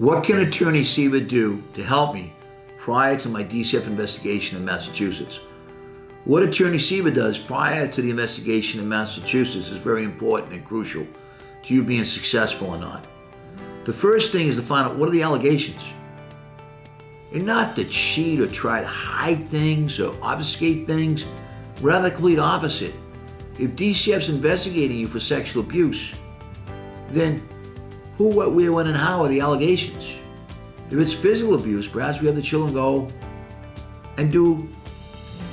What can Attorney Seaver do to help me prior to my DCF investigation in Massachusetts? What Attorney Seaver does prior to the investigation in Massachusetts is very important and crucial to you being successful or not. The first thing is to find out what are the allegations. And not to cheat or try to hide things or obfuscate things, rather the complete opposite. If DCF's investigating you for sexual abuse, then who, what, where, when, and how are the allegations? If it's physical abuse, perhaps we have the children go and do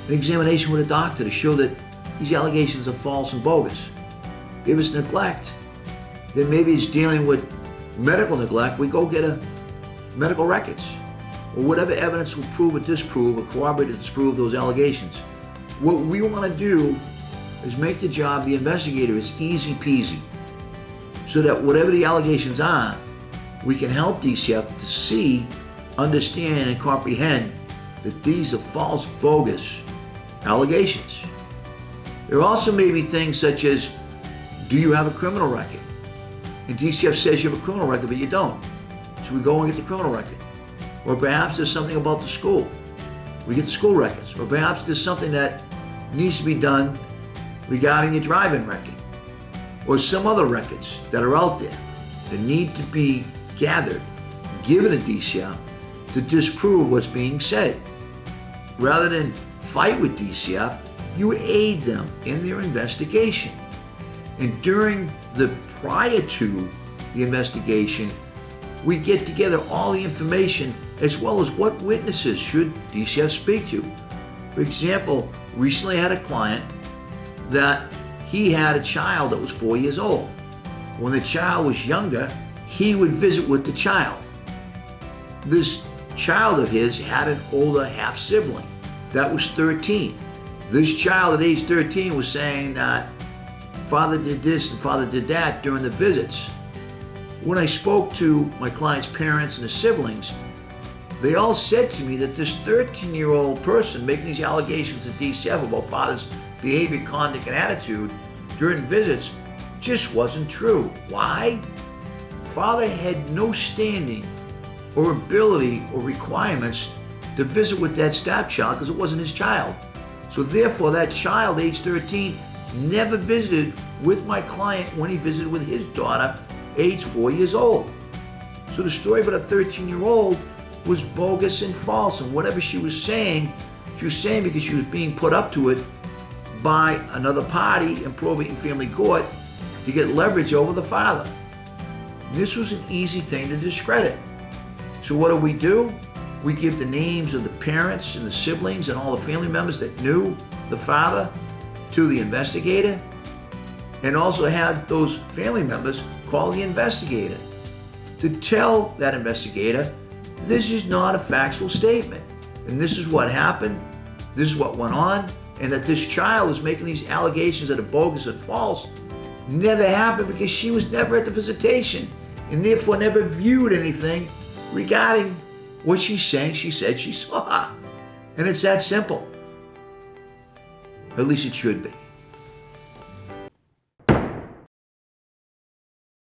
an examination with a doctor to show that these allegations are false and bogus. If it's neglect, then maybe it's dealing with medical neglect. We go get a medical records or whatever evidence will prove or disprove or corroborate or disprove those allegations. What we want to do is make the job of the investigator as easy peasy, so that whatever the allegations are, we can help DCF to see, understand, and comprehend that these are false, bogus allegations. There also may be things such as, do you have a criminal record? And DCF says you have a criminal record, but you don't. So we go and get the criminal record. Or perhaps there's something about the school. We get the school records. Or perhaps there's something that needs to be done regarding your driving record, or some other records that are out there that need to be gathered, given to DCF to disprove what's being said. Rather than fight with DCF, you aid them in their investigation. And during the prior to the investigation, we get together all the information as well as what witnesses should DCF speak to. For example, recently I had a client that he had a child that was 4 years old. When the child was younger, he would visit with the child. This child of his had an older half sibling that was 13. This child at age 13 was saying that father did this and father did that during the visits. When I spoke to my client's parents and his siblings, they all said to me that this 13-year-old person making these allegations to DCF about father's behavior, conduct, and attitude during visits just wasn't true. Why? Father had no standing or ability or requirements to visit with that stepchild because it wasn't his child. So therefore, that child, age 13, never visited with my client when he visited with his daughter, age 4 years old. So the story about a 13-year-old was bogus and false, and whatever she was saying because she was being put up to it by another party in probate and family court to get leverage over the father. This was an easy thing to discredit. So what do? We give the names of the parents and the siblings and all the family members that knew the father to the investigator, and also had those family members call the investigator to tell that investigator, this is not a factual statement, and this is what happened, this is what went on, and that this child is making these allegations that are bogus and false never happened because she was never at the visitation and therefore never viewed anything regarding what she's saying she said she saw. And it's that simple. At least it should be.